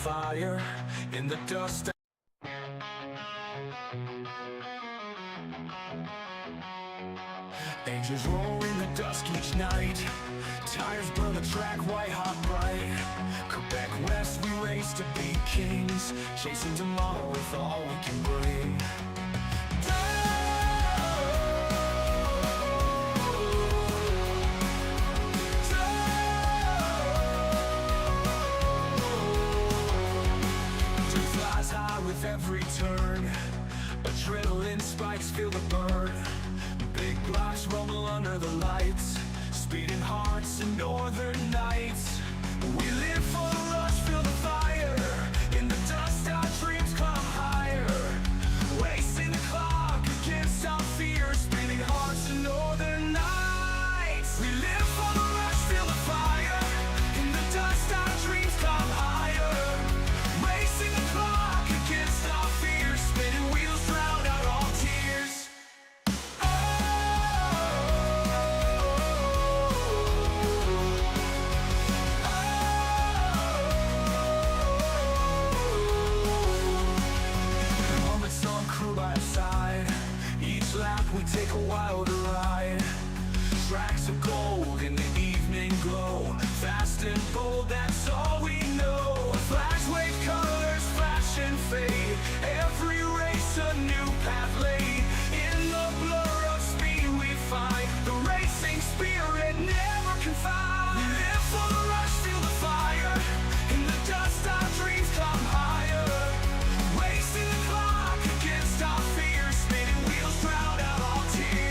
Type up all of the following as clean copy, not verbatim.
fire in the dust. Angels roll in the dusk each night. Tires burn the track white hot bright. Quebec West, we race to be kings, chasing tomorrow with all we can bring. Flies high with every turn. Adrenaline spikes, feel the burn. Big blocks rumble under the lights. Speeding hearts and northern nights. We live for the rush, feel the fire. In the dust our dreams climb higher. Racing the clock against our fears. Spinning hearts and northern nights. We live for the rush, feel the fire. In the dust our dreams climb higher. Racing the clock against our fears. Spinning wheels drown out all tears. Moments on crew by our side. Each lap we take a wilder ride. Tracks of gold in the evening glow. Fast and bold, that's all we know. Flags wave, colors flash and fade. Every race a new path laid. In the blur of speed we find the racing spirit never confined. We live for the rush, feel the fire. In the dust our dreams climb higher. Racing the clock against our fears. Spinning wheels drown out all tears.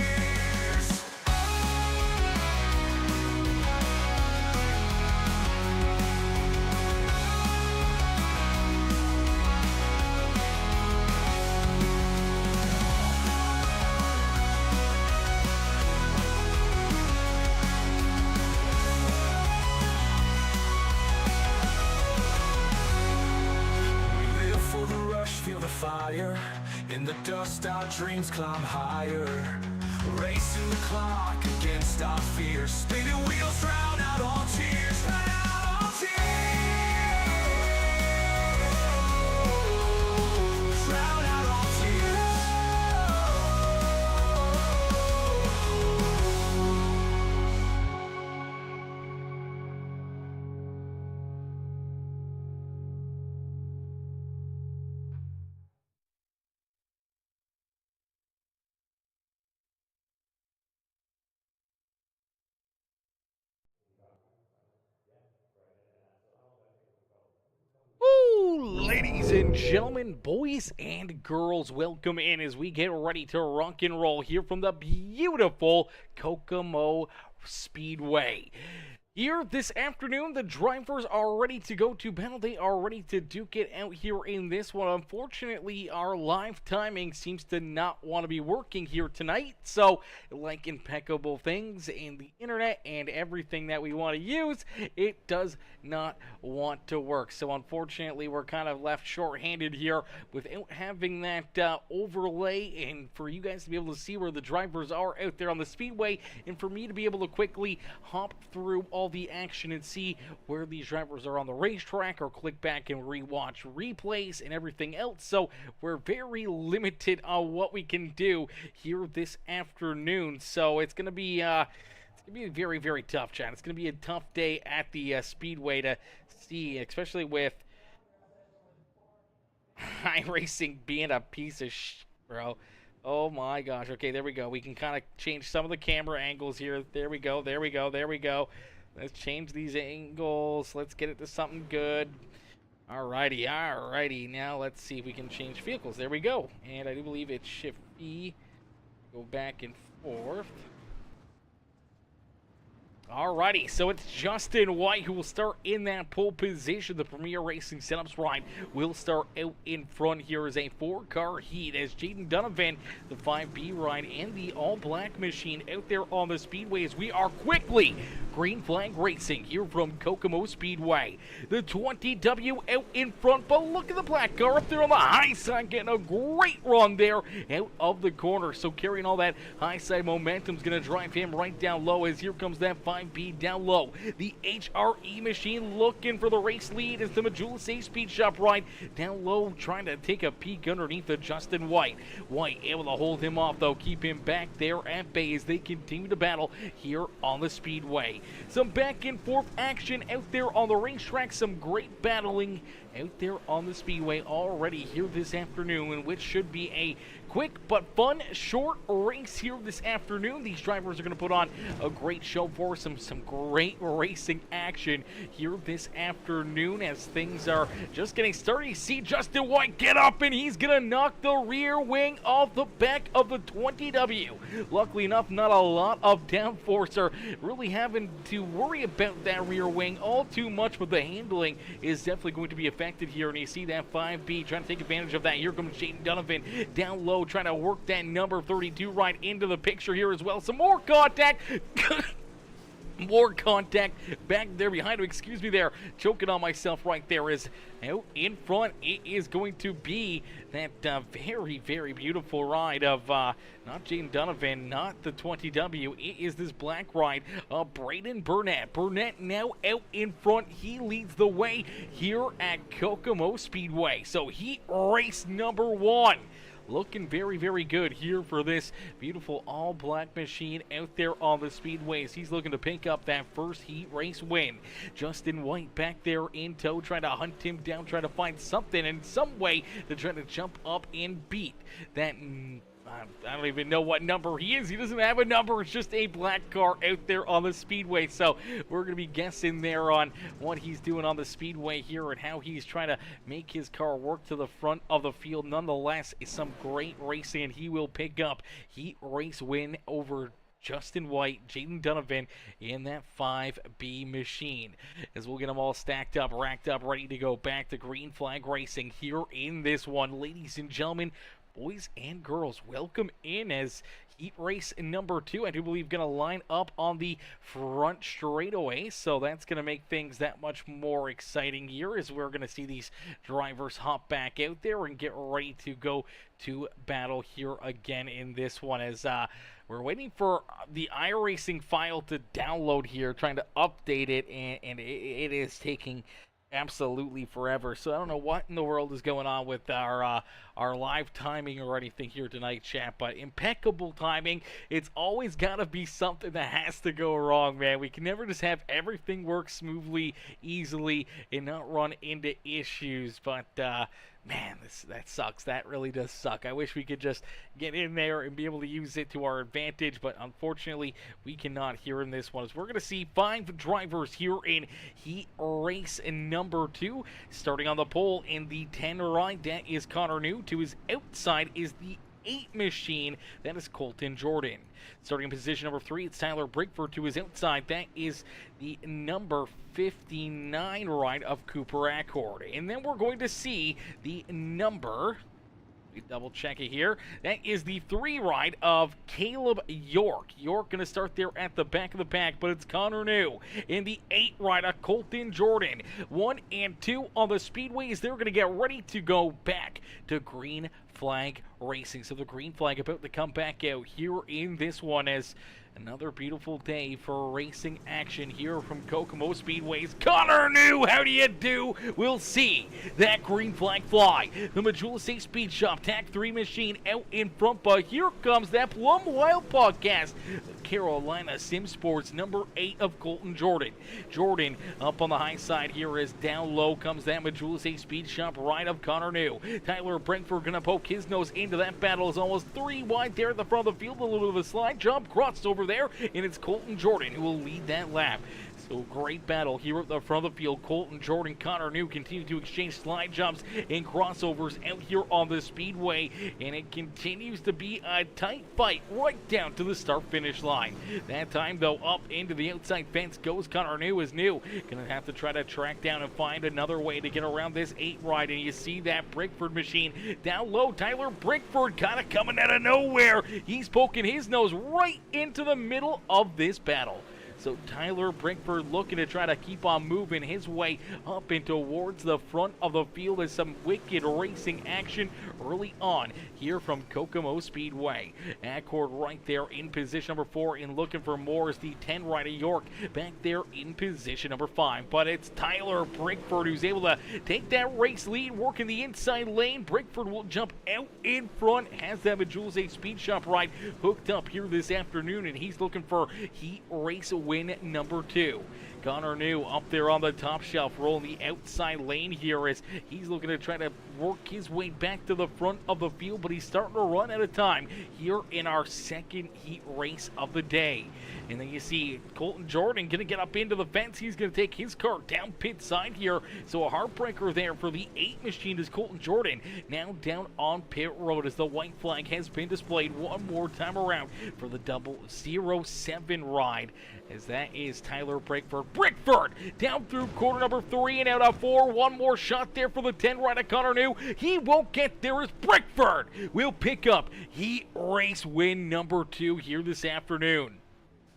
We live for the rush, feel the fire. In the dust our dreams climb higher. Racing the clock against our fears. Spinning wheels drown out all tears. Drown out all tears. Drown out all Ooh, ladies and gentlemen, boys and girls, welcome in as we get ready to rock and roll here from the beautiful Kokomo Speedway. Here this afternoon, the drivers are ready to go to battle. They are ready to duke it out here in this one. Unfortunately, our live timing seems to not want to be working here tonight. So, like impeccable things in the internet and everything that we want to use, it does not want to work. So, unfortunately, we're kind of left short-handed here without having that overlay, and for you guys to be able to see where the drivers are out there on the speedway, and for me to be able to quickly hop through all the action and see where these drivers are on the racetrack, or click back and rewatch replays and everything else. So we're very limited on what we can do here this afternoon. So it's gonna be a very, very tough, chat. It's gonna be a tough day at the speedway to see, especially with iRacing being a piece of bro. Oh my gosh. Okay, there we go. We can kind of change some of the camera angles here. There we go. There we go. There we go. Let's change these angles. Let's get it to something good. Alrighty, alrighty. Now let's see if we can change vehicles. There we go. And I do believe it's Shift E. Go back and forth. Alrighty, so it's Justin White who will start in that pole position. The Premier Racing Setups ride will start out in front here as a 4-car heat as Jaden Donovan, the 5B ride, and the all-black machine out there on the speedways. We are quickly green flag racing here from Kokomo Speedway. The 20W out in front, but look at the black car up there on the high side, getting a great run there out of the corner. So carrying all that high side momentum is going to drive him right down low as here comes that 5 5B down low. The HRE machine looking for the race lead as the Majula Safe Speed Shop ride down low, trying to take a peek underneath of Justin White. White able to hold him off, though, keep him back there at bay as they continue to battle here on the Speedway. Some back and forth action out there on the racetrack, some great battling out there on the Speedway already here this afternoon, in which should be a quick but fun short race here this afternoon. These drivers are going to put on a great show for some great racing action here this afternoon as things are just getting started. You see Justin White get up and he's going to knock the rear wing off the back of the 20W. Luckily enough, not a lot of downforce are really having to worry about that rear wing all too much, but the handling is definitely going to be affected here, and you see that 5B trying to take advantage of that. Here comes Jaden Donovan down low, trying to work that number 32 right into the picture here as well. Some more contact. More contact back there behind him. Excuse me there. Choking on myself right there. Is out in front. It is going to be that very, very beautiful ride of not Jaden Donovan, not the 20W. It is this black ride of Braden Burnett. Burnett now out in front. He leads the way here at Kokomo Speedway. So heat race number 1. Looking very, very good here for this beautiful all-black machine out there on the speedways. He's looking to pick up that first heat race win. Justin White back there in tow, trying to hunt him down, trying to find something in some way to try to jump up and beat that. I don't even know what number he is. He doesn't have a number. It's just a black car out there on the speedway. So we're going to be guessing there on what he's doing on the speedway here and how he's trying to make his car work to the front of the field. Nonetheless, it's some great racing, and he will pick up heat race win over Justin White, Jaden Donovan in that 5B machine. As we'll get them all stacked up, racked up, ready to go back to green flag racing here in this one. Ladies and gentlemen, boys and girls, welcome in as heat race number 2. I do believe going to line up on the front straightaway, so that's going to make things that much more exciting here as we're going to see these drivers hop back out there and get ready to go to battle here again in this one as we're waiting for the iRacing file to download here, trying to update it, and it is taking absolutely forever. So I don't know what in the world is going on with our live timing or anything here tonight, chat, but impeccable timing. It's always got to be something that has to go wrong, man. We can never just have everything work smoothly, easily, and not run into issues, but man, that sucks. That really does suck. I wish we could just get in there and be able to use it to our advantage, but unfortunately, we cannot here in this one. As we're going to see 5 drivers here in heat race number 2. Starting on the pole in the 10 ride, that is Connor New. To his outside is the 8 machine, that is Colton Jordan. Starting in position number 3, it's Tyler Brickford. To his outside, that is the number 59 ride of Cooper Accord. And then we're going to see the number, we double check it here, that is the 3 ride of Caleb York. York going to start there at the back of the pack, but it's Connor New. In the 8 ride of Colton Jordan. 1 and 2 on the speedways. They're going to get ready to go back to green flag racing. So the green flag about to come back out here in this one as another beautiful day for racing action here from Kokomo Speedways. Connor New, how do you do? We'll see that green flag fly. The Majula Safe Speed Shop TAC 3 machine out in front, but here comes that Plum Wild podcast. Carolina Sim Sports number 8 of Colton Jordan. Jordan up on the high side here as down low comes that Majula Safe Speed Shop ride of Connor New. Tyler Brentford gonna poke his nose into that battle. Is almost 3 wide there at the front of the field. A little bit of a slide jump, crossed over there, and it's Colton Jordan who will lead that lap. So great battle here at the front of the field. Colton Jordan, Connor New continue to exchange slide jumps and crossovers out here on the speedway, and it continues to be a tight fight right down to the start-finish line. That time, though, up into the outside fence goes Connor New. Is New gonna have to try to track down and find another way to get around this 8 ride, and you see that Brickford machine down low. Tyler Brickford kind of coming out of nowhere. He's poking his nose right into the middle of this battle. So Tyler Brickford looking to try to keep on moving his way up and towards the front of the field as some wicked racing action early on here from Kokomo Speedway. Accord right there in position number 4 and looking for more is the 10 rider York back there in position number 5. But it's Tyler Brickford who's able to take that race lead, working the inside lane. Brickford will jump out in front, has that Jules A Speed Shop ride hooked up here this afternoon, and he's looking for heat race win number 2. Connor New up there on the top shelf, rolling the outside lane here as he's looking to try to work his way back to the front of the field, but he's starting to run out of time here in our second heat race of the day. And then you see Colton Jordan going to get up into the fence. He's going to take his car down pit side here. So a heartbreaker there for the 8 machine is Colton Jordan now down on pit road as the white flag has been displayed one more time around for the 007 ride. As that is Tyler Brickford. Brickford down through corner number 3 and out of 4. One more shot there for the 10 rider Connor New. He won't get there as Brickford will pick up heat race win number 2 here this afternoon.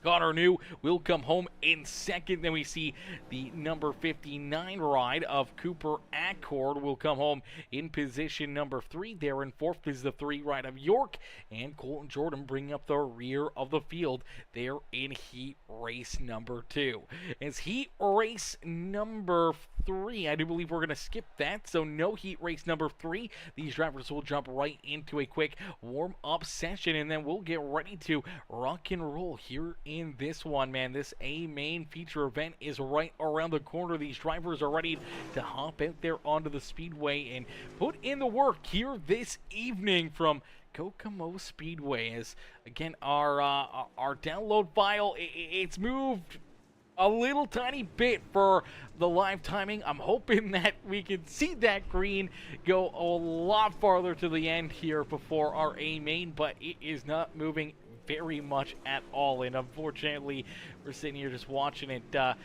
Connor New will come home in second. Then we see the number 59 ride of Cooper Accord will come home in position number 3. There in 4th is the 3 ride of York. And Colton Jordan bringing up the rear of the field there in heat race number 2. As heat race number 3, I do believe we're going to skip that. So no heat race number 3. These drivers will jump right into a quick warm-up session. And then we'll get ready to rock and roll here in this one, man. This A main feature event is right around the corner. These drivers are ready to hop out there onto the speedway and put in the work here this evening from Kokomo Speedway. As again, our download file, it's moved a little tiny bit for the live timing. I'm hoping that we can see that green go a lot farther to the end here before our A main, but it is not moving very much at all, and unfortunately we're sitting here just watching it not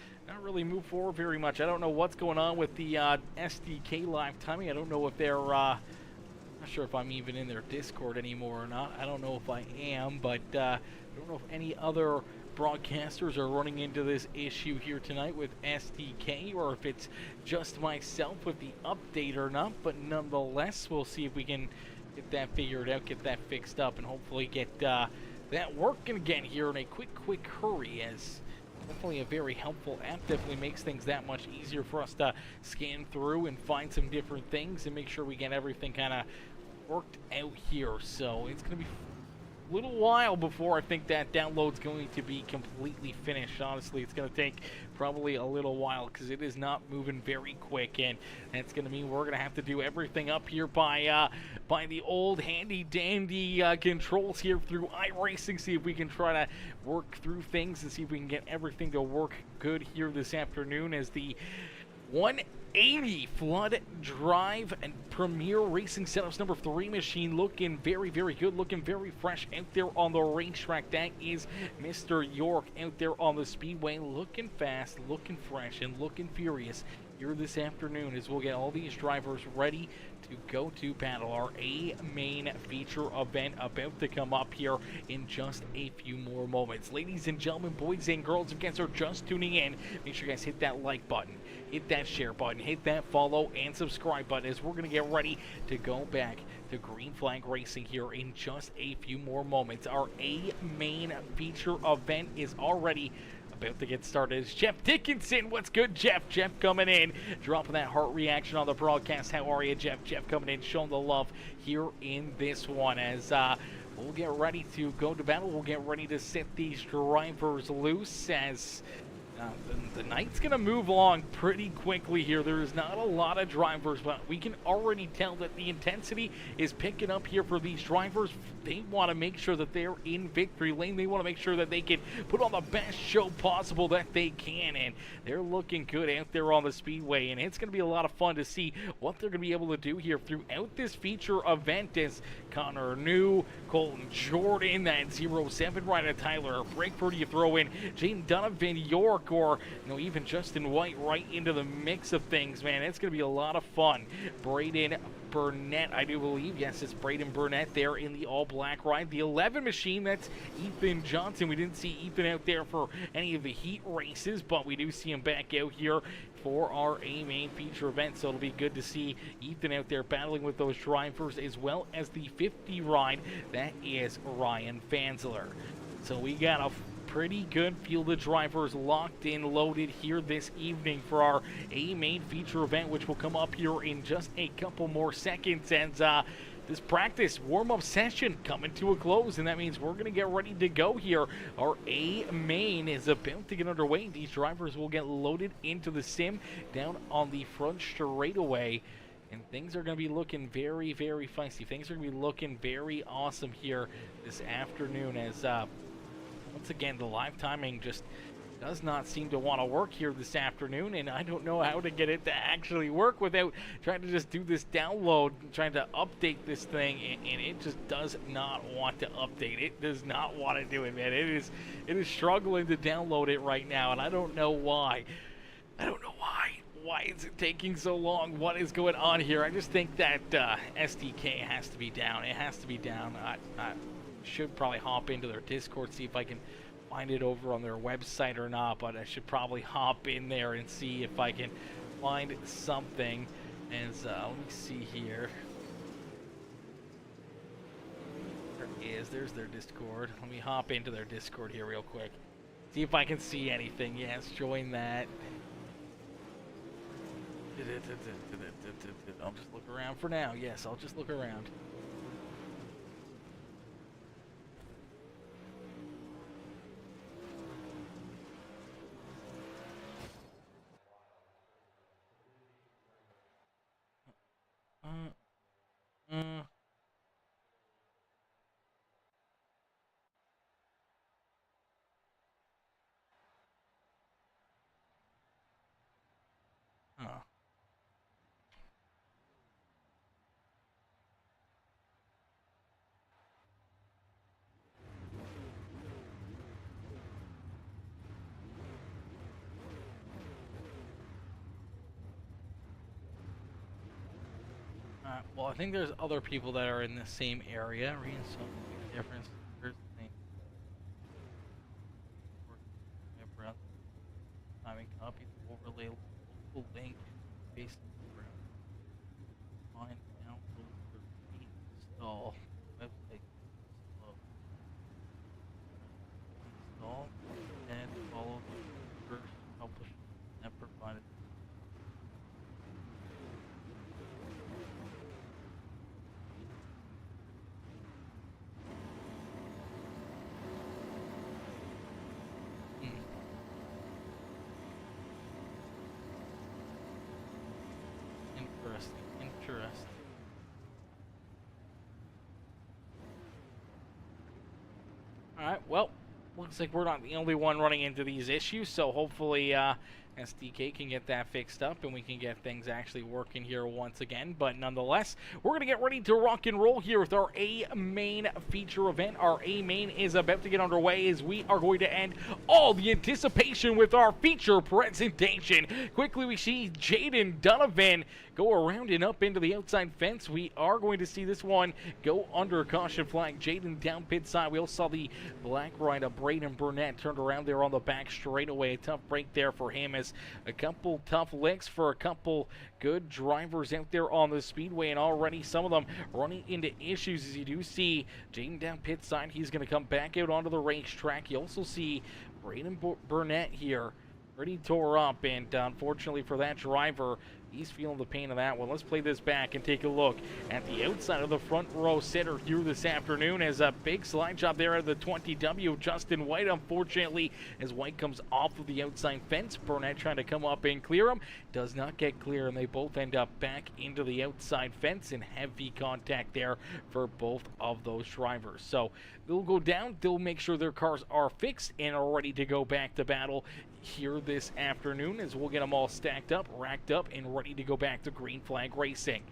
really move forward very much. I don't know what's going on with the SDK live timing. I don't know if they're not sure if I'm even in their Discord anymore or not. I don't know if I am, but I don't know if any other broadcasters are running into this issue here tonight with SDK, or if it's just myself with the update or not. But nonetheless, we'll see if we can get that figured out, get that fixed up, and hopefully get that working again here in a quick hurry, as definitely a very helpful app. Definitely makes things that much easier for us to scan through and find some different things and make sure we get everything kind of worked out here. So it's going to be a little while before I think that download's going to be completely finished. Honestly, it's going to take probably a little while because it is not moving very quick, and that's going to mean we're going to have to do everything up here by the old handy dandy controls here through iRacing. See if we can try to work through things and see if we can get everything to work good here this afternoon, as the 180 Flood Drive and Premier Racing Setups number 3 machine looking very good, looking very fresh out there on the racetrack. That is Mr. York out there on the speedway, looking fast, looking fresh, and looking furious here this afternoon, as we'll get all these drivers ready to go to battle. Our A main feature event about to come up here in just a few more moments. Ladies and gentlemen, boys and girls, if you guys are just tuning in, make sure you guys hit that like button, hit that share button, hit that follow and subscribe button, as we're going to get ready to go back to Green Flag Racing here in just a few more moments. Our A main feature event is already about to get started. It's Jeff Dickinson. What's good, Jeff? Jeff coming in, dropping that heart reaction on the broadcast. How are you, Jeff? Jeff coming in, showing the love here in this one, as we'll get ready to go to battle. We'll get ready to set these drivers loose, as the night's going to move along pretty quickly here. There's not a lot of drivers, but we can already tell that the intensity is picking up here for these drivers. They want to make sure that they're in victory lane. They want to make sure that they can put on the best show possible that they can, and they're looking good out there on the speedway, and it's going to be a lot of fun to see what they're going to be able to do here throughout this feature event, as Connor New, Colton Jordan, that 07 rider Tyler Brickford, you throw in Jaden Donovan, York, Blake or, even Justin White right into the mix of things, man. It's going to be a lot of fun. Braden Burnett, I do believe. Yes, it's Braden Burnett there in the all-black ride. The 11 machine, that's Ethan Johnson. We didn't see Ethan out there for any of the heat races, but we do see him back out here for our A-Main feature event, so it'll be good to see Ethan out there battling with those drivers, as well as the 50 ride. That is Ryan Fansler. So we got a pretty good field of drivers locked in, loaded here this evening for our A-Main feature event, which will come up here in just a couple more seconds. And this practice warm-up session coming to a close, and that means we're going to get ready to go here. Our A-Main is about to get underway. These drivers will get loaded into the sim down on the front straightaway. And things are going to be looking very, very feisty. Things are going to be looking very awesome here this afternoon, as once again, the live timing just does not seem to want to work here this afternoon, and I don't know how to get it to actually work without trying to just do this download, trying to update this thing, and it just does not want to update. It does not want to do it, man. It is struggling to download it right now, and I don't know why. I don't know why. Why is it taking so long? What is going on here? I just think that SDK has to be down. It has to be down. I should probably hop into their Discord, see if I can find it over on their website or not, but I should probably hop in there and see if I can find something. As let me see here. There's their Discord. Let me hop into their Discord here real quick. See if I can see anything. Yes, join that. I'll just look around for now. Yes, I'll just look around. Huh. Well, I think there's other people that are in the same area. Reading some difference. Here's the thing. Timing copy, overlay, local link, paste, find, download, repeat, install, website, install, and follow the first publish and provide it. Interesting. Alright, well, looks like we're not the only one running into these issues, so hopefully SDK can get that fixed up and we can get things actually working here once again. But nonetheless, we're going to get ready to rock and roll here with our A-Main feature event. Our A-Main is about to get underway as we are going to end all the anticipation with our feature presentation. Quickly, we see Jaden Donovan go around and up into the outside fence. We are going to see this one go under caution flag. Jaden down pit side. We also saw the black ride of Braden Burnett turned around there on the back straightaway. A tough break there for him, as a couple tough licks for a couple good drivers out there on the speedway, and already some of them running into issues. As you do see Jaden down pit side, he's going to come back out onto the racetrack. You also see Braden Burnett here pretty tore up, and unfortunately for that driver, he's feeling the pain of that one. Let's play this back and take a look at the outside of the front row center here this afternoon, as a big slide job there at the 20W. Justin White, unfortunately, as White comes off of the outside fence. Burnett trying to come up and clear him. Does not get clear, and they both end up back into the outside fence, and heavy contact there for both of those drivers. So they'll go down. They'll make sure their cars are fixed and are ready to go back to battle here this afternoon, as we'll get them all stacked up, racked up, and ready to go back to green flag racing.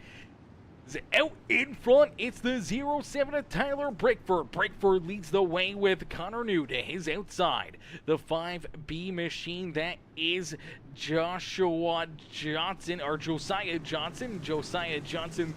Out in front, it's the 07 of Tyler Brickford. Brickford leads the way with Connor New to his outside. The 5B machine, that is Josiah Johnson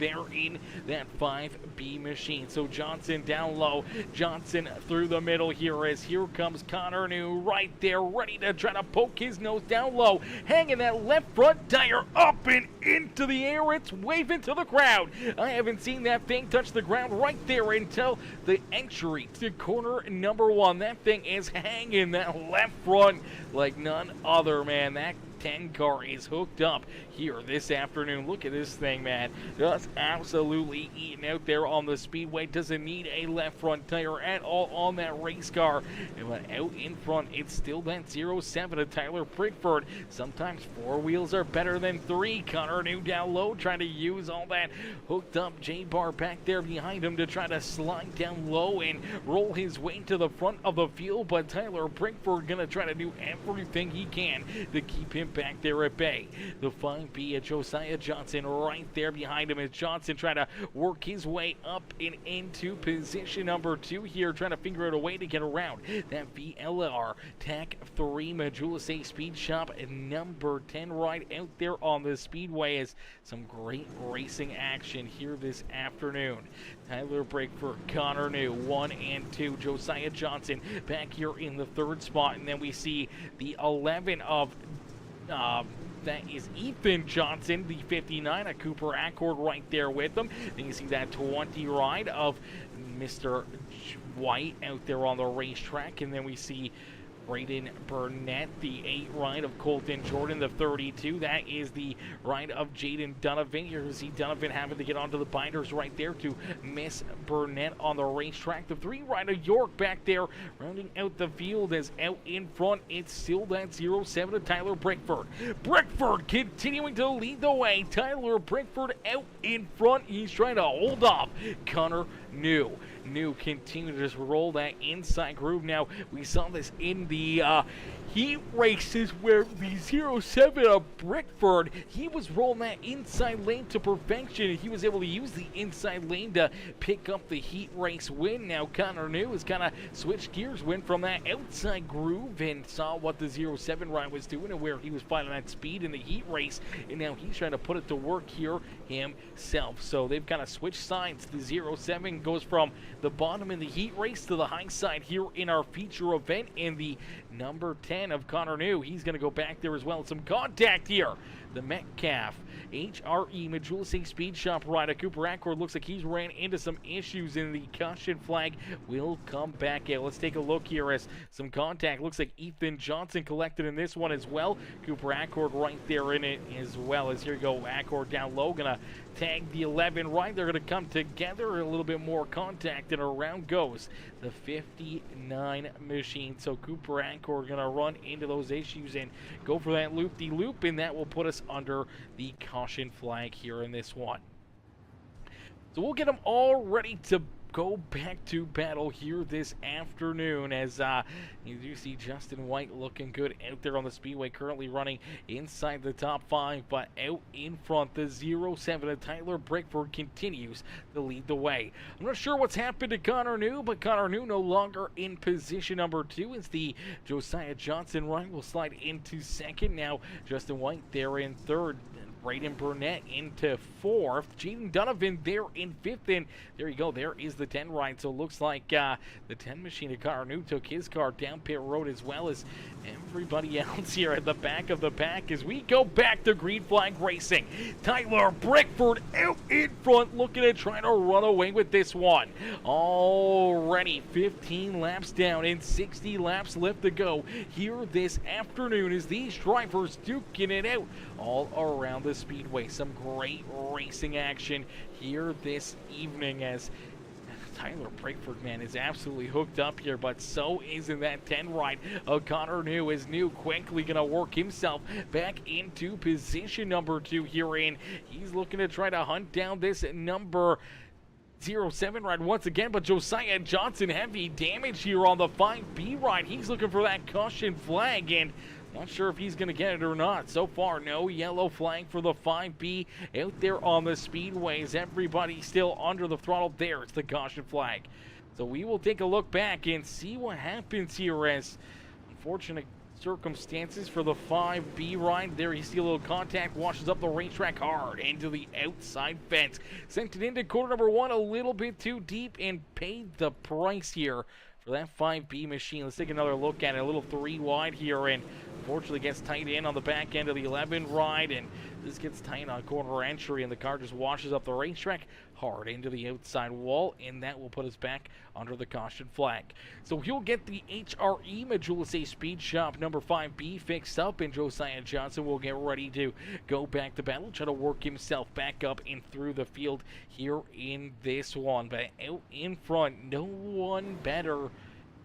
there in that 5B machine. So Johnson down low, Johnson through the middle here as here comes Connor New right there, ready to try to poke his nose down low, hanging that left front tire up and into the air. It's waving to the crowd. I haven't seen that thing touch the ground right there until the entry to corner number 1. That thing is hanging that left front like none other, man. That 10 car is hooked up here this afternoon. Look at this thing, man. Just absolutely eating out there on the speedway. Doesn't need a left front tire at all on that race car. But out in front, it's still that 07 of Tyler Brickford. Sometimes 4 wheels are better than 3. Connor New down low, trying to use all that hooked up J-bar back there behind him to try to slide down low and roll his way to the front of the field. But Tyler Brickford gonna try to do everything he can to keep him back there at bay. The 5B at Josiah Johnson right there behind him as Johnson trying to work his way up and into position number 2 here, trying to figure out a way to get around that VLR TAC 3 Majula Speed Shop number 10 right out there on the speedway. As some great racing action here this afternoon. Tyler Brickford, Connor New 1 and 2, Josiah Johnson back here in the 3rd spot, and then we see the 11 of that is Ethan Johnson, the 59, a Cooper Accord right there with them. Then you see that 20 ride of Mr. White out there on the racetrack, and then we see Braden Burnett, the 8 ride of Colton Jordan, the 32. That is the ride of Jaden Donovan. You see Donovan having to get onto the binders right there to miss Burnett on the racetrack. The 3 ride of York back there, rounding out the field as out in front. It's still that 07 of Tyler Brickford. Brickford continuing to lead the way. Tyler Brickford out in front. He's trying to hold off Connor New. New continue to just roll that inside groove. Now, we saw this in the heat races where the 07 of Brickford, he was rolling that inside lane to perfection. He was able to use the inside lane to pick up the heat race win. Now, Connor New has kind of switched gears, went from that outside groove and saw what the 07 ride was doing and where he was finding that speed in the heat race, and now he's trying to put it to work here himself. So they've kind of switched sides. The 07 goes from the bottom in the heat race to the high side here in our feature event, and the number 10 of Connor New, he's going to go back there as well. Some contact here. The Metcalf HRE Majula Speed Shop rider Cooper Accord looks like he's ran into some issues, and the caution flag will come back out. Let's take a look here as some contact. Looks like Ethan Johnson collected in this one as well. Cooper Accord right there in it as well. As here you go, Accord down low, gonna tag the 11 right. They're gonna come together, a little bit more contact, and around goes the 59 machine. So Cooper Accord gonna run into those issues and go for that loop-de-loop, and that will put us under the caution flag here in this one. So we'll get them all ready to go back to battle here this afternoon, as you do see Justin White looking good out there on the speedway, currently running inside the top 5, but out in front, the 07 of Tyler Brickford continues to lead the way. I'm not sure what's happened to Connor New, but Connor New no longer in position number 2 as the Josiah Johnson ride will slide into 2nd. Now Justin White there in 3rd. Braden Burnett into 4th. Jaden Donovan there in 5th. And there you go. There is the 10 ride. So it looks like the 10 machine of Connor New took his car down pit road, as well as everybody else here at the back of the pack, as we go back to green flag racing. Tyler Brickford out in front, looking at trying to run away with this one. Already 15 laps down and 60 laps left to go here this afternoon, as these drivers duking it out all around the speedway. Some great racing action here this evening, as Tyler Brickford, man, is absolutely hooked up here, but so is in that 10 ride of Connor New, as New quickly going to work himself back into position number 2 here in. He's looking to try to hunt down this number 07 ride once again, but Josiah Johnson heavy damage here on the 5B ride. He's looking for that caution flag, and Not sure if he's going to get it or not. So far, no yellow flag for the 5B out there on the speedways. Everybody still under the throttle. There, it's the caution flag. So we will take a look back and see what happens here as unfortunate circumstances for the 5B ride. There you see a little contact, washes up the racetrack hard into the outside fence. Sent it into corner number 1 a little bit too deep and paid the price here for that 5B machine. Let's take another look at it. A little 3 wide here, and unfortunately gets tight in on the back end of the 11 ride, and this gets tight on corner entry, and the car just washes up the racetrack hard into the outside wall, and that will put us back under the caution flag. So he'll get the HRE Majula Speed Shop number 5B fixed up, and Josiah Johnson will get ready to go back to battle, try to work himself back up and through the field here in this one. But out in front, no one better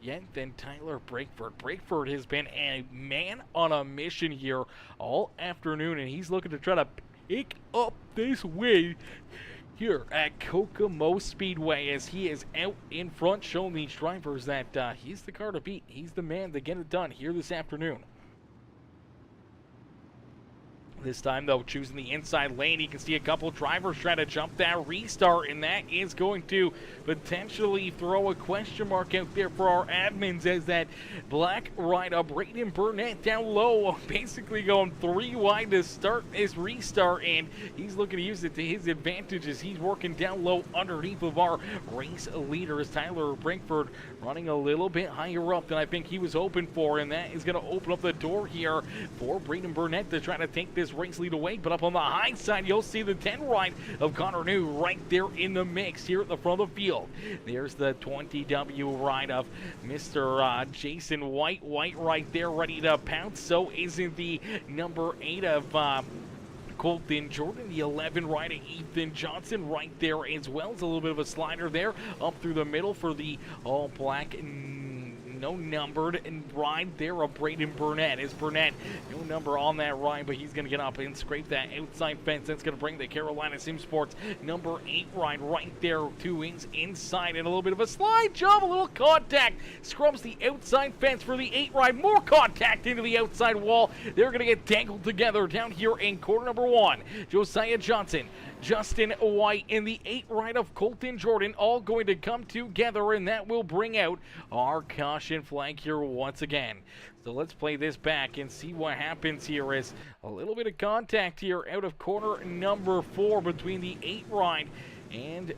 yet than Tyler Brakeford. Brakeford has been a man on a mission here all afternoon, and he's looking to try to pick up this win here at Kokomo Speedway, as he is out in front, showing these drivers that he's the car to beat. He's the man to get it done here this afternoon. This time, though, choosing the inside lane. You can see a couple drivers try to jump that restart, and that is going to potentially throw a question mark out there for our admins, as that black ride up Braden Burnett down low, basically going 3 wide to start this restart, and he's looking to use it to his advantage as he's working down low underneath of our race leaders. Tyler Brakeford running a little bit higher up than I think he was hoping for, and that is going to open up the door here for Braden Burnett to try to take this race lead away. But up on the high side, you'll see the 10 ride of Connor New right there in the mix here at the front of the field. There's the 20W ride of Mr. Jason White. White right there ready to pounce. So isn't the number 8 of Colton Jordan. The 11 riding Ethan Johnson right there as well. It's a little bit of a slider there up through the middle for the all black no numbered ride there of Braden Burnett. Is Burnett no number on that ride, but he's going to get up and scrape that outside fence. That's going to bring the Carolina Sim Sports number 8 ride right there 2 wings inside, and a little bit of a slide jump, a little contact, scrubs the outside fence for the 8 ride. More contact into the outside wall. They're going to get tangled together down here in corner number 1. Josiah Johnson, Justin White, and the 8 ride of Colton Jordan all going to come together, and that will bring out our caution flag here once again. So let's play this back and see what happens here. Is a little bit of contact here out of corner number 4 between the 8 ride and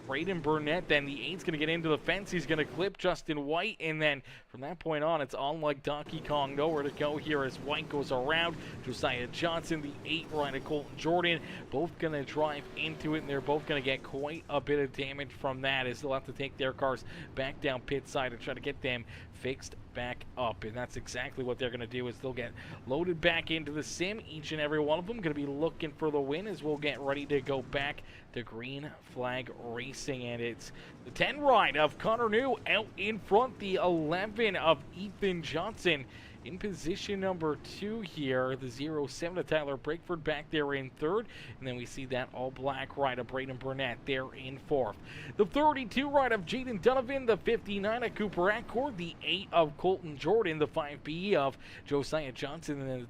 Braden Burnett. Then the 8's going to get into the fence. He's going to clip Justin White, and then from that point on, it's on like Donkey Kong. Nowhere to go here as White goes around. Josiah Johnson, the 8 right of Colton Jordan, both going to drive into it, and they're both going to get quite a bit of damage from that, as they'll have to take their cars back down pit side and try to get them fixed back up. And that's exactly what they're going to do, is they'll get loaded back into the sim. Each and every one of them going to be looking for the win, as we'll get ready to go back to green flag racing. And it's the 10 ride of Connor New out in front, the 11 of Ethan Johnson in position number 2 here. The 07 of Tyler Brakeford back there in 3rd. And then we see that all-black ride of Braden Burnett there in 4th. The 32 ride of Jaden Donovan, the 59 of Cooper Accord, the 8 of Colton Jordan, the 5B of Josiah Johnson, and the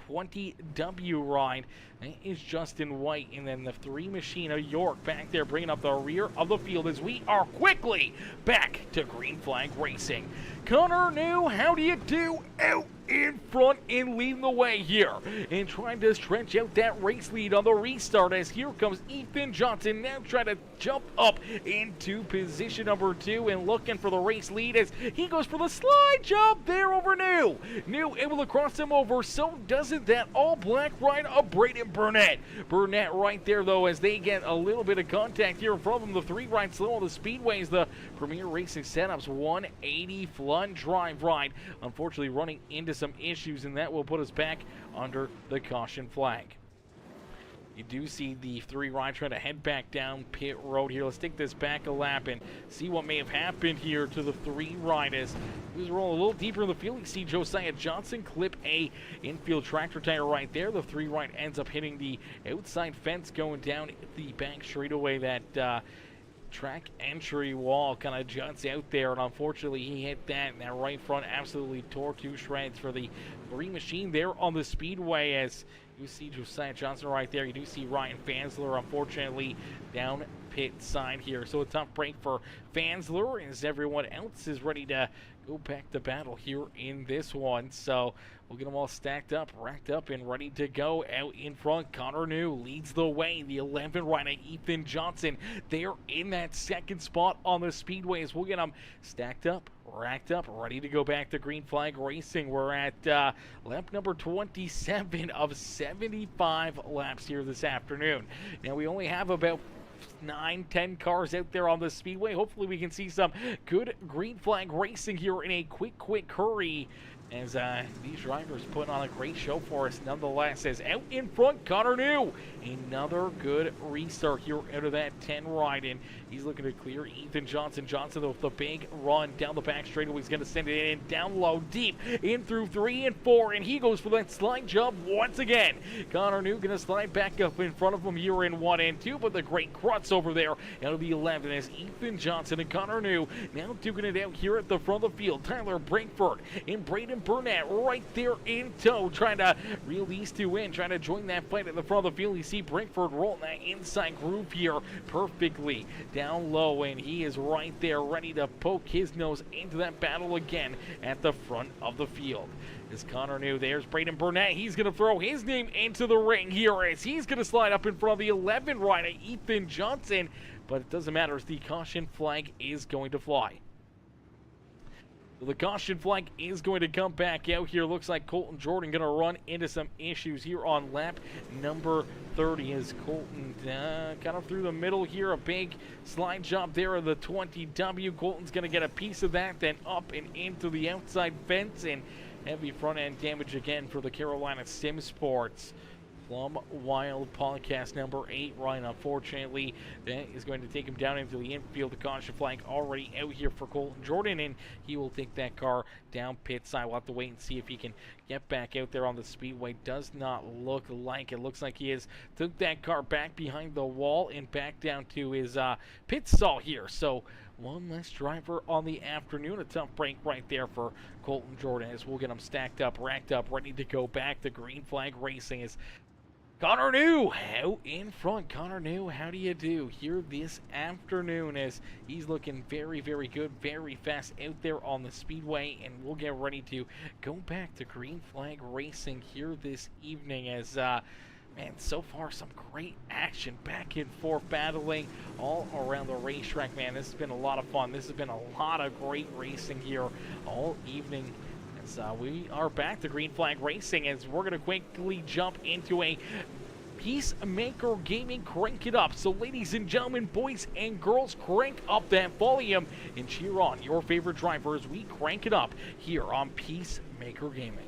20W ride is Justin White, and then the 3 machine of York back there bringing up the rear of the field as we are quickly back to green flag racing. Connor New, how do you do out in front and leading the way here and trying to stretch out that race lead on the restart, as here comes Ethan Johnson now trying to jump up into position number 2 and looking for the race lead as he goes for the slide jump there over New. New able to cross him over, so doesn't that all-black ride of Braden Burnett. Burnett right there, though, as they get a little bit of contact here from him. The 3 ride slow on the speedways, the Premier Racing Setups 180 flood drive ride, unfortunately running into some issues, and that will put us back under the caution flag. You do see the 3 ride trying to head back down pit road here. Let's take this back a lap and see what may have happened here to the 3 ride as he was rolling a little deeper in the field. You see Josiah Johnson clip a infield tractor tire right there. The 3 ride ends up hitting the outside fence going down the back straightaway that track entry wall kind of juts out there, and unfortunately he hit that, and that right front absolutely tore to shreds for the Green Machine there on the speedway. As you see Josiah Johnson right there, you do see Ryan Fansler unfortunately down pit side here. So a tough break for Fansler as everyone else is ready to go back to battle here in this one. So we'll get them all stacked up, racked up, and ready to go. Out in front, Connor New leads the way. The 11 rider, Ethan Johnson, they're in that second spot on the speedways. We'll get them stacked up, racked up, ready to go back to Green Flag Racing. We're at lap number 27 of 75 laps here this afternoon. Now we only have about 9-10 cars out there on the speedway. Hopefully we can see some good Green Flag Racing here in a quick hurry, as these drivers put on a great show for us nonetheless. As out in front, Connor New, another good restart here out of that 10 ride, and he's looking to clear Ethan Johnson. Johnson with the big run down the back straightaway. He's going to send it in down low, deep, in through 3 and 4, and he goes for that slide jump once again. Connor New going to slide back up in front of him here in 1 and 2, but the great crutz over there out of the 11 as Ethan Johnson and Connor New now duking it out here at the front of the field. Tyler Brinkford and Braden Burnett right there in tow, trying to reel these two in, trying to join that fight at the front of the field. You see Brinkford rolling that inside groove here perfectly down low, and he is right there ready to poke his nose into that battle again at the front of the field. As Connor New, there's Braden Burnett. He's going to throw his name into the ring here as he's going to slide up in front of the 11 rider, Ethan Johnson, but it doesn't matter as the caution flag is going to fly. The caution flag is going to come back out here. Looks like Colton Jordan going to run into some issues here on lap number 30 as Colton kind of through the middle here. A big slide job there of the 20W. Colton's going to get a piece of that, then up and into the outside fence, and heavy front end damage again for the Carolina Sim Sports. Plum Wild podcast number 8, Ryan, unfortunately, that is going to take him down into the infield. The caution flag already out here for Colton Jordan, and he will take that car down pit side. We'll have to wait and see if he can get back out there on the speedway. Does not look like it. Looks like he has took that car back behind the wall and back down to his pit stall here. So one less driver on the afternoon. A tough break right there for Colton Jordan as we'll get him stacked up, racked up, ready to go back to Green Flag Racing. Is Connor New out in front. Connor New, how do you do here this afternoon as he's looking very good, very fast out there on the speedway, and we'll get ready to go back to Green Flag Racing here this evening as man, so far some great action, back and forth battling all around the racetrack. Man, this has been a lot of fun. This has been a lot of great racing here all evening. We are back to Green Flag Racing as we're going to quickly jump into a Peacemaker Gaming Crank It Up. So ladies and gentlemen, boys and girls, crank up that volume and cheer on your favorite driver as we crank it up here on Peacemaker Gaming.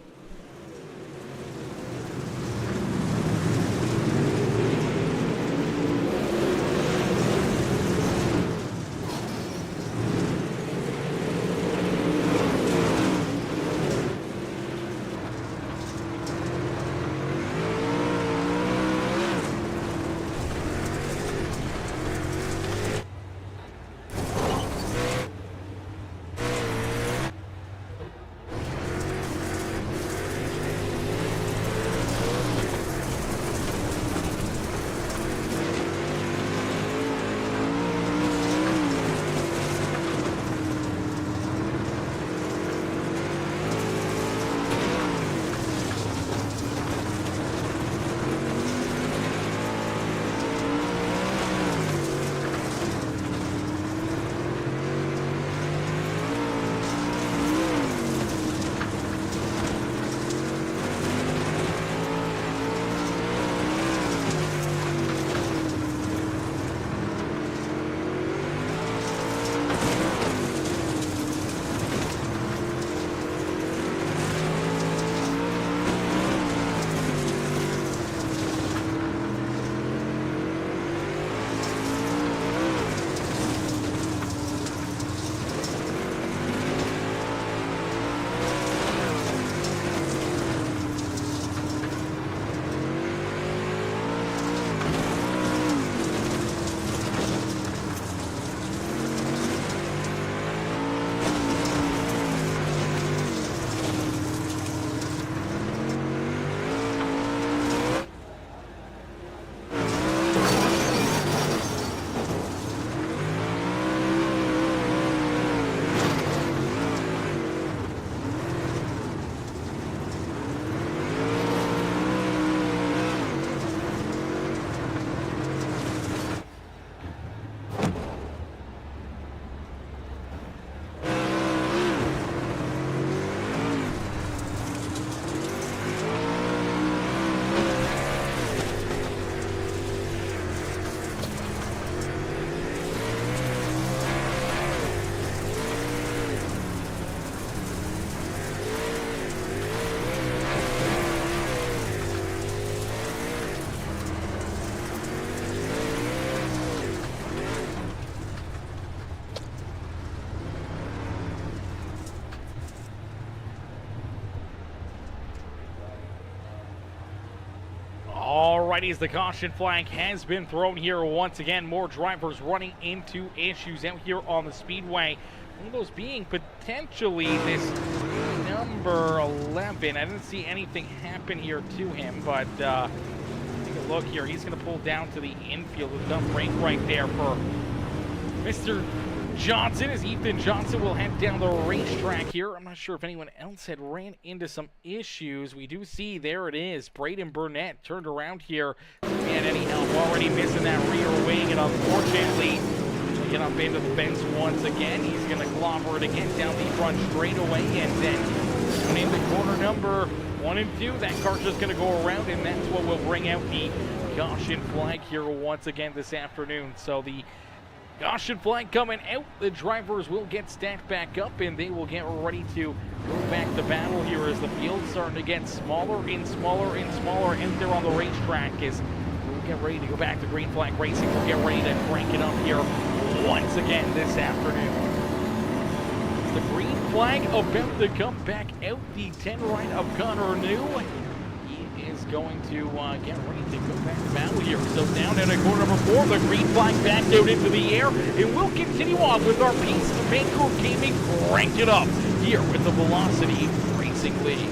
Alrighty, as the caution flag has been thrown here once again, more drivers running into issues out here on the speedway. One of those being potentially this number 11. I didn't see anything happen here to him, but take a look here. He's going to pull down to the infield with the brake right there for Mr. Johnson, as Ethan Johnson will head down the racetrack here. I'm not sure if anyone else had ran into some issues. We do see, there it is, Braden Burnett turned around here. And any help, already missing that rear wing, and unfortunately, get up into the fence once again. He's going to clobber it again down the front straightaway, and then into corner number 1 and 2. That car's just going to go around, and that's what will bring out the caution flag here once again this afternoon. So the caution flag coming out. The drivers will get stacked back up, and they will get ready to go back to battle here as the field's starting to get smaller and smaller and smaller out there on the racetrack. As we'll get ready to go back to green flag racing. We'll get ready to crank it up here once again this afternoon. The green flag about to come back out. The 10 right of Connor New. He is going to get ready to go back to battle here. So down in corner number 4, the green flag back out into the air. And we'll continue on with our Peacemaker Gaming Crank It Up here with the Velocity Racing League.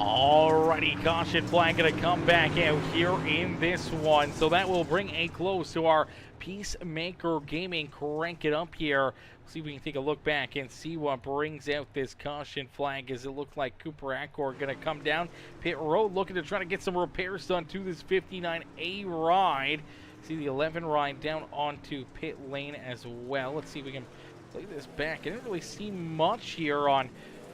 Alrighty, caution flag going to come back out here in this one. So that will bring a close to our Peacemaker Gaming Crank It Up here. See if we can take a look back and see what brings out this caution flag, as it looks like Cooper Accor going to come down pit road looking to try to get some repairs done to this 59A ride. See the 11 ride down onto pit lane as well. Let's see if we can play this back. I didn't really see much here on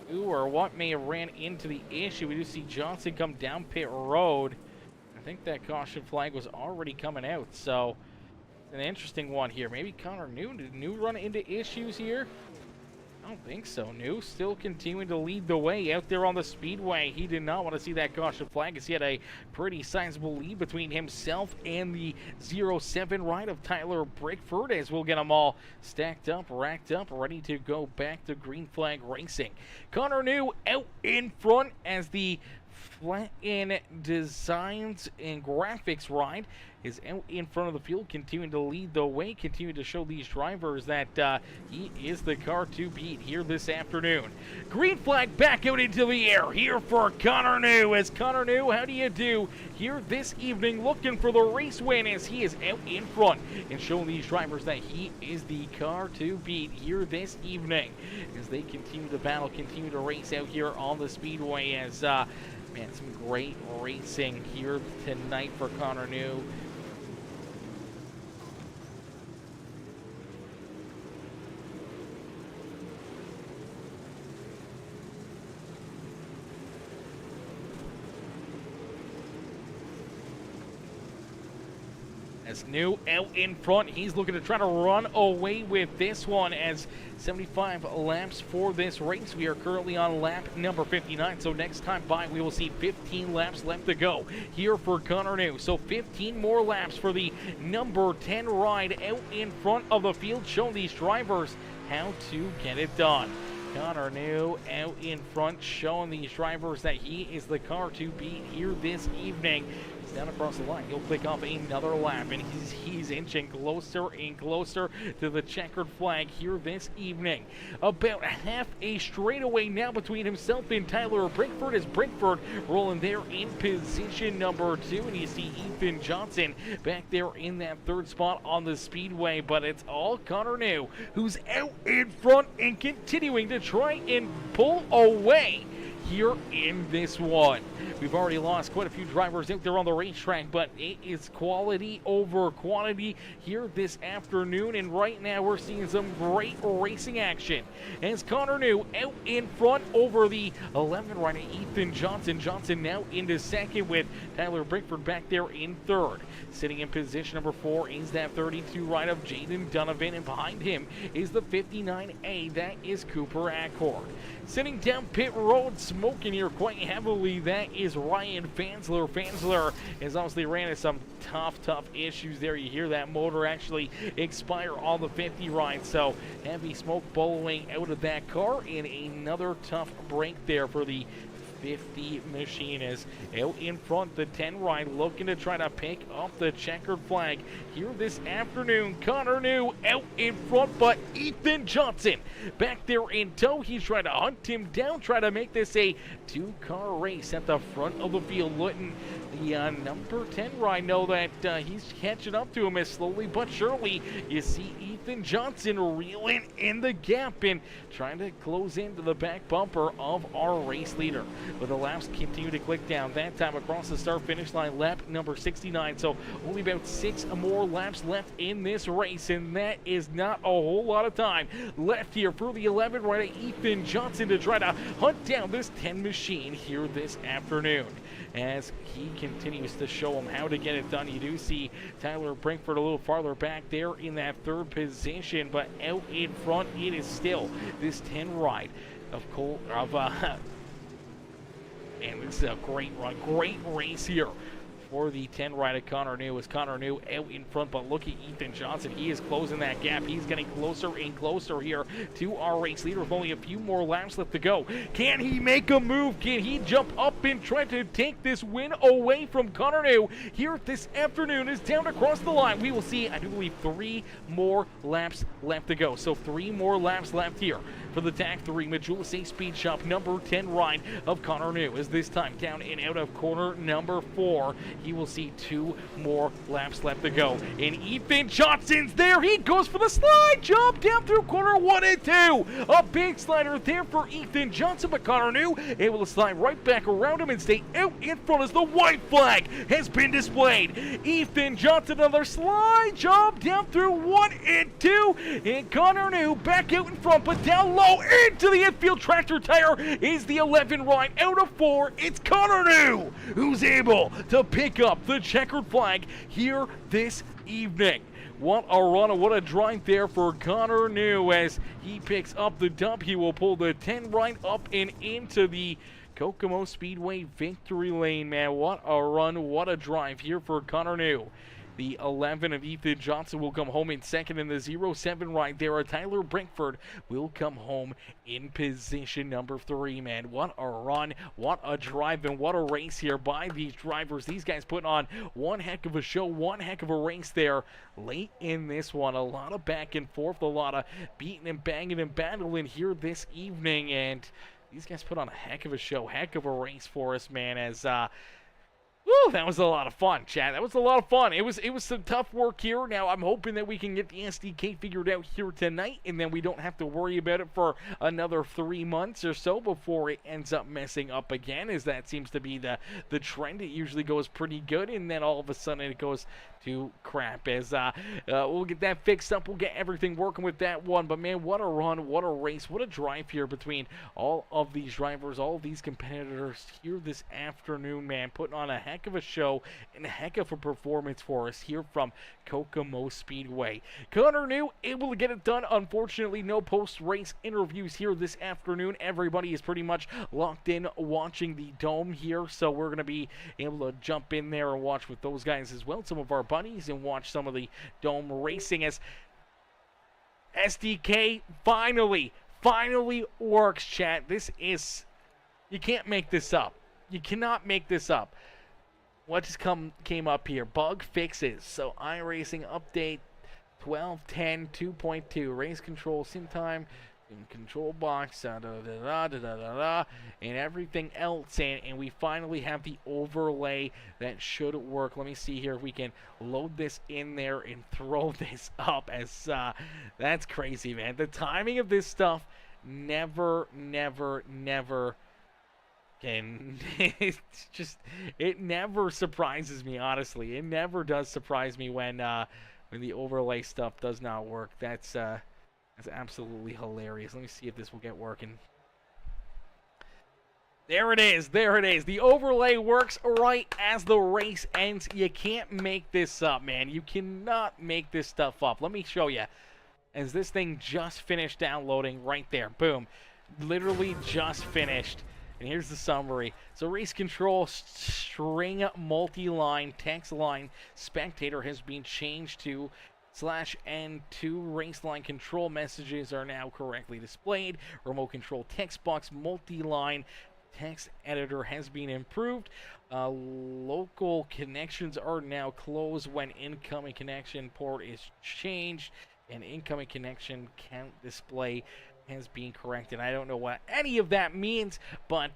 who or what may have ran into the issue. We do see Johnson come down pit road. I think that caution flag was already coming out, so an interesting one here. Maybe Connor New. Did New run into issues here? I don't think so. New still continuing to lead the way out there on the speedway. He did not want to see that caution flag, as he had a pretty sizable lead between himself and the 07 ride of Tyler Brickford, as we'll get them all stacked up, racked up, ready to go back to green flag racing. Connor New out in front as the Flatten Designs and Graphics ride is out in front of the field, continuing to lead the way, continuing to show these drivers that he is the car to beat here this afternoon. Green flag back out into the air here for Connor New. As Connor New, how do you do here this evening, looking for the race win, as he is out in front and showing these drivers that he is the car to beat here this evening, as they continue to battle, continue to race out here on the speedway. As man, some great racing here tonight for Connor New. As New out in front, he's looking to try to run away with this one as 75 laps for this race. We are currently on lap number 59, so next time by we will see 15 laps left to go here for Connor New. So 15 more laps for the number 10 ride out in front of the field, showing these drivers how to get it done. Connor New out in front, showing these drivers that he is the car to beat here this evening. Down across the line, he'll pick up another lap, and he's inching closer and closer to the checkered flag here this evening. About half a straightaway now between himself and Tyler Brinkford, as Brinkford rolling there in position number 2, and you see Ethan Johnson back there in that 3rd spot on the speedway, but it's all Connor New who's out in front and continuing to try and pull away here in this one. We've already lost quite a few drivers out there on the racetrack, but it is quality over quantity here this afternoon, and right now we're seeing some great racing action as Connor New out in front over the 11 rider Ethan Johnson. Johnson now into 2nd with Tyler Brinkford back there in 3rd. Sitting in position number 4 is that 32 ride of Jaden Donovan, and behind him is the 59A, that is Cooper Accord. Sitting down pit road, smoking here quite heavily, that is Ryan Fansler. Fansler has obviously ran into some tough issues there. You hear that motor actually expire on the 50 ride, so heavy smoke billowing out of that car, and another tough break there for the 50 machine is out in front. The 10 ride looking to try to pick up the checkered flag here this afternoon. Connor New out in front, but Ethan Johnson back there in tow. He's trying to hunt him down, try to make this a 2-car race at the front of the field. Letting the number 10 ride know that he's catching up to him as slowly but surely you see Ethan Johnson reeling in the gap and trying to close into the back bumper of our race leader. But the laps continue to click down. That time across the start-finish line, lap number 69. So only about 6 more laps left in this race, and that is not a whole lot of time left here for the 11 rider Ethan Johnson to try to hunt down this 10 machine here this afternoon. As he continues to show him how to get it done, you do see Tyler Brinkford a little farther back there in that 3rd position, but out in front it is still this 10 ride of and this is a great run, great race here for the 10 ride of Connor New, as Connor New out in front, but look at Ethan Johnson. He is closing that gap. He's getting closer and closer here to our race leader with only a few more laps left to go. Can he make a move? Can he jump up and try to take this win away from Connor New here this afternoon? Is down across the line. We will see, I do believe, 3 more laps left to go. So 3 more laps left here for the TAC 3 Majula Safe Speed Shop number 10 ride of Connor New, as this time down and out of corner number 4. He will see 2 more laps left to go. And Ethan Johnson's there. He goes for the slide jump down through corner 1 and 2. A big slider there for Ethan Johnson, but Connor New able to slide right back around him and stay out in front as the white flag has been displayed. Ethan Johnson, another slide jump down through 1 and 2. And Connor New back out in front, but down low into the infield tractor tire is the 11 ride out of 4. It's Connor New who's able to pick up the checkered flag here this evening. What a run and what a drive there for Connor New as he picks up the dump. He will pull the 10 right up and into the Kokomo Speedway victory lane, man. What a run, what a drive here for Connor New. The 11 of Ethan Johnson will come home in 2nd, in the 07 ride there. Tyler Brinkford will come home in position number 3, man. What a run, what a drive, and what a race here by these drivers. These guys putting on one heck of a show, one heck of a race there late in this one. A lot of back and forth, a lot of beating and banging and battling here this evening, and these guys put on a heck of a show, heck of a race for us, man, as woo, that was a lot of fun, Chad. That was a lot of fun. It was some tough work here. Now, I'm hoping that we can get the SDK figured out here tonight, and then we don't have to worry about it for another 3 months or so before it ends up messing up again, as that seems to be the trend. It usually goes pretty good, and then all of a sudden it goes to crap. As we'll get that fixed up. We'll get everything working with that one. But, man, what a run, what a race, what a drive here between all of these drivers, all of these competitors here this afternoon, man. Putting on a heck heck of a show and a heck of a performance for us here from Kokomo Speedway. Connor New able to get it done. Unfortunately, no post-race interviews here this afternoon. Everybody is pretty much locked in watching the Dome here, so we're going to be able to jump in there and watch with those guys as well, some of our buddies, and watch some of the Dome racing as SDK finally works, chat. This is, you can't make this up. You cannot make this up. What just came up here? Bug fixes. So iRacing update 12.10 2.2. Race control sim time in control box, and everything else, and we finally have the overlay that should work. Let me see here if we can load this in there and throw this up. As that's crazy, man. The timing of this stuff never can it's just, it never surprises me, honestly. It never does surprise me when the overlay stuff does not work. That's absolutely hilarious. Let me see if this will get working. There it is. There it is. The overlay works right as the race ends. You can't make this up, man. You cannot make this stuff up. Let me show you. As this thing just finished downloading right there. Boom. Literally just finished. And here's the summary. So race control string multi-line text line spectator has been changed to /N2. Race line control messages are now correctly displayed. Remote control text box multi-line text editor has been improved. Local connections are now closed when incoming connection port is changed, and incoming connection count display has been corrected. I don't know what any of that means, but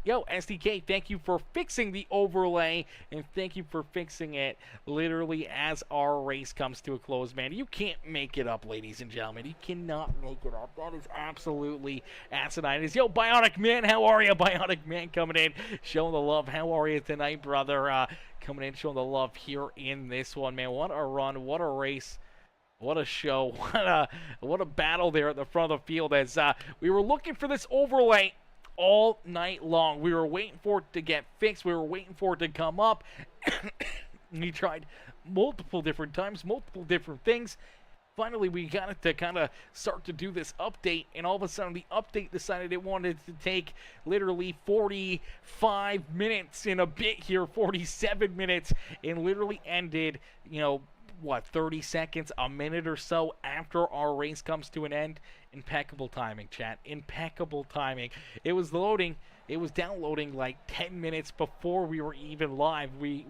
yo, SDK, thank you for fixing the overlay, and thank you for fixing it literally as our race comes to a close, man. You can't make it up, ladies and gentlemen. You cannot make it up. That is absolutely asinine. Yo, Bionic Man, how are you? Bionic Man coming in, showing the love. How are you tonight, brother? Coming in, showing the love here in this one, man. What a run, what a race. What a show. What a battle there at the front of the field, as we were looking for this overlay all night long. We were waiting for it to get fixed. We were waiting for it to come up. We tried multiple different times, multiple different things. Finally, we got it to kind of start to do this update, and all of a sudden the update decided it wanted to take literally 45 minutes in a bit here, 47 minutes, and literally ended, you know, what, 30 seconds, a minute or so after our race comes to an end. Impeccable timing, chat. Impeccable timing. It was loading. It was downloading like 10 minutes before we were even live. We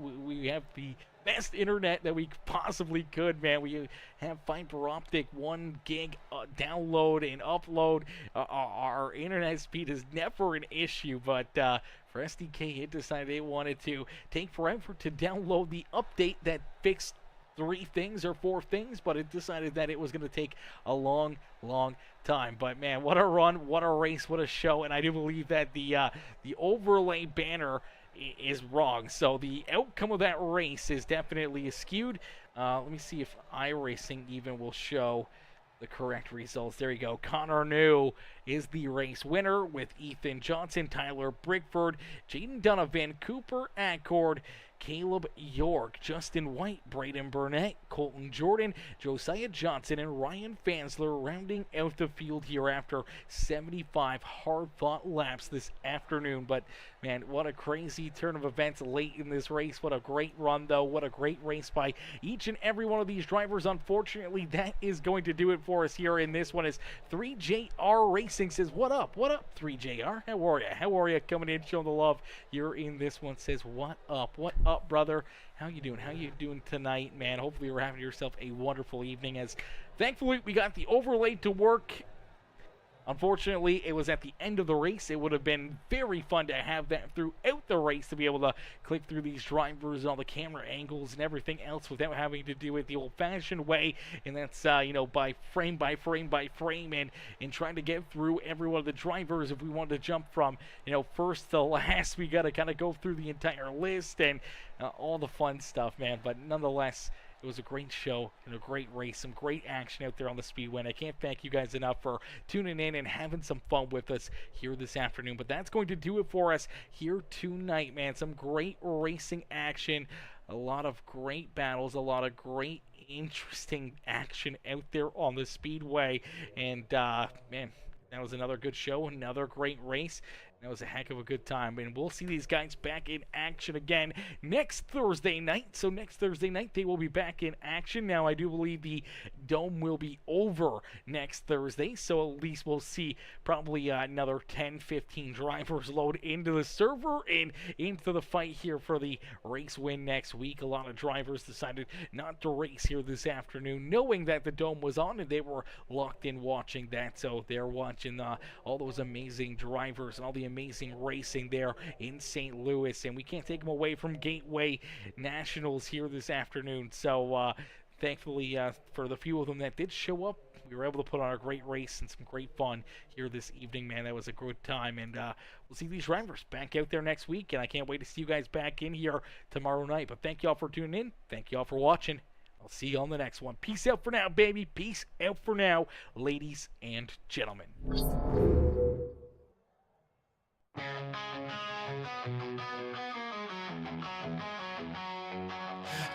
have the best internet that we possibly could, man. We have fiber optic 1 gig download and upload. Our internet speed is never an issue, but for SDK, it decided it wanted to take forever to download the update that fixed 3 things or 4 things, but it decided that it was going to take a long time. But man, what a run, what a race, what a show. And I do believe that the overlay banner is wrong, so the outcome of that race is definitely skewed. Let me see if iRacing even will show the correct results. There you go. Connor New is the race winner, with Ethan Johnson, Tyler Brickford, Jaden Donovan, Cooper Accord, Caleb York, Justin White, Braden Burnett, Colton Jordan, Josiah Johnson, and Ryan Fansler rounding out the field here after 75 hard-fought laps this afternoon. But, man, what a crazy turn of events late in this race. What a great run, though. What a great race by each and every one of these drivers. Unfortunately, that is going to do it for us here in this one, as 3JR Racing says, what up? What up, 3JR? How are you? How are you? Coming in, showing the love here in this one, says, what up? What up, brother? How you doing? How you doing tonight, man? Hopefully you're having yourself a wonderful evening, as thankfully we got the overlay to work. Unfortunately, it was at the end of the race. It would have been very fun to have that throughout the race, to be able to click through these drivers, all the camera angles and everything else, without having to do it the old-fashioned way, and that's, you know, by frame by frame by frame, and trying to get through every one of the drivers. If we wanted to jump from, you know, first to last, we got to kind of go through the entire list and all the fun stuff, man. But nonetheless, It was a great show and a great race, some great action out there on the Speedway. And I can't thank you guys enough for tuning in and having some fun with us here this afternoon. But that's going to do it for us here tonight, man. Some great racing action, a lot of great battles, a lot of great interesting action out there on the Speedway. And, man, that was another good show, another great race. That was a heck of a good time, and we'll see these guys back in action again next Thursday night. So next Thursday night, they will be back in action. Now, I do believe the Dome will be over next Thursday, so at least we'll see probably another 10, 15 drivers load into the server and into the fight here for the race win next week. A lot of drivers decided not to race here this afternoon, knowing that the Dome was on, and they were locked in watching that. So they're watching all those amazing drivers and all the amazing racing there in St. Louis, and we can't take them away from Gateway Nationals here this afternoon. So thankfully for the few of them that did show up, we were able to put on a great race and some great fun here this evening, man. That was a good time, and we'll see these drivers back out there next week, and I can't wait to see you guys back in here tomorrow night. But thank you all for tuning in. Thank you all for watching. I'll see you on the next one. Peace out for now, baby. Peace out for now, ladies and gentlemen.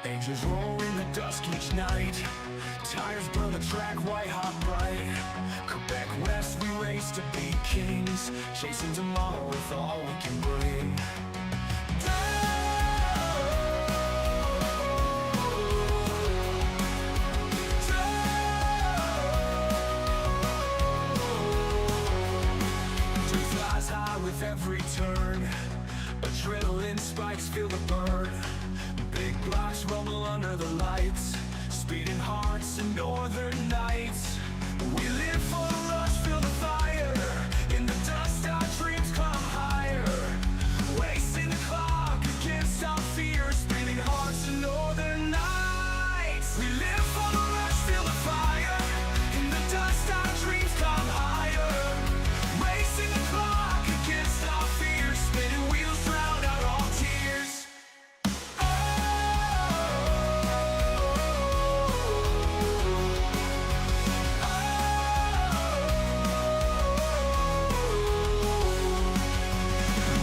Angels roll in the dusk each night. Tires burn the track white hot bright. Quebec West, we race to be kings, chasing tomorrow with all we can bring. Flies high with every turn. Adrenaline spikes, feel the burn. Big blocks rumble under the lights. Speeding hearts and northern nights. We live for the rush, feel the fire. In the dust our dreams climb higher. Racing the clock against our fears. Speeding hearts and northern nights. We live for the rush, feel the fire. In the dust our dreams climb higher. Racing the clock against our fears. Spinning wheels drown out all tears.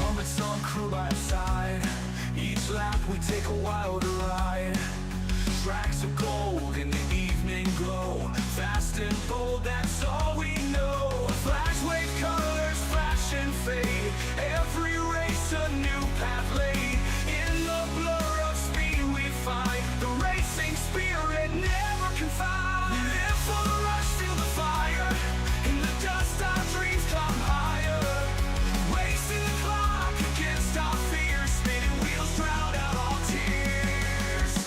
Moments on crew by our side. Each lap we take a wild ride. Tracks of gold in the evening glow. Fast and bold, that's all we know. Flash wave colors flash and fade. Every race a new path laid. In the blur of speed we find the racing spirit never confined. We live for the rush, feel the fire. In the dust our dreams climb higher. Racing the clock against our fears. Spinning wheels drown out all tears.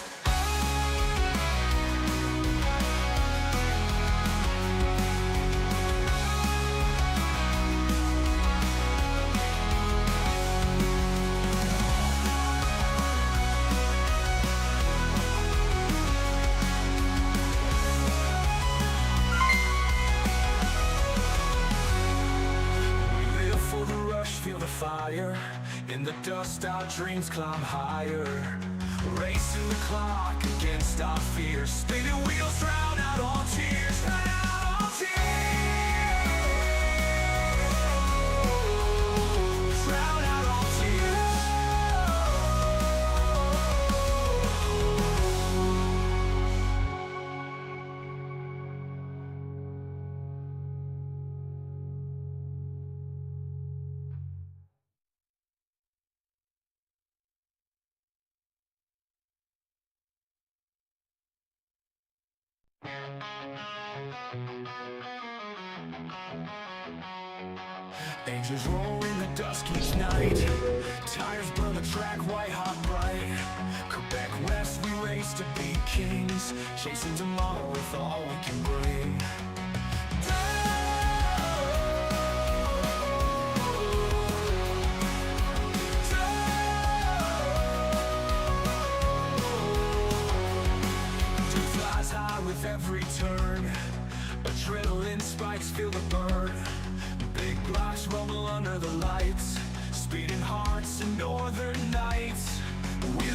We live for the rush, feel the fire. In the dust our dreams climb higher. Racing the clock against our fears. Spinning wheels drown out all tears. Drown out all tears. Drown out all tears. Angels roll in the dusk each night. Tires burn the track white hot bright. Quebec West, we race to be kings, chasing tomorrow with all we can bring. Flies high with every turn. Adrenaline spikes, feel the burn. Big blocks rumble under the lights. Speeding hearts and northern nights. We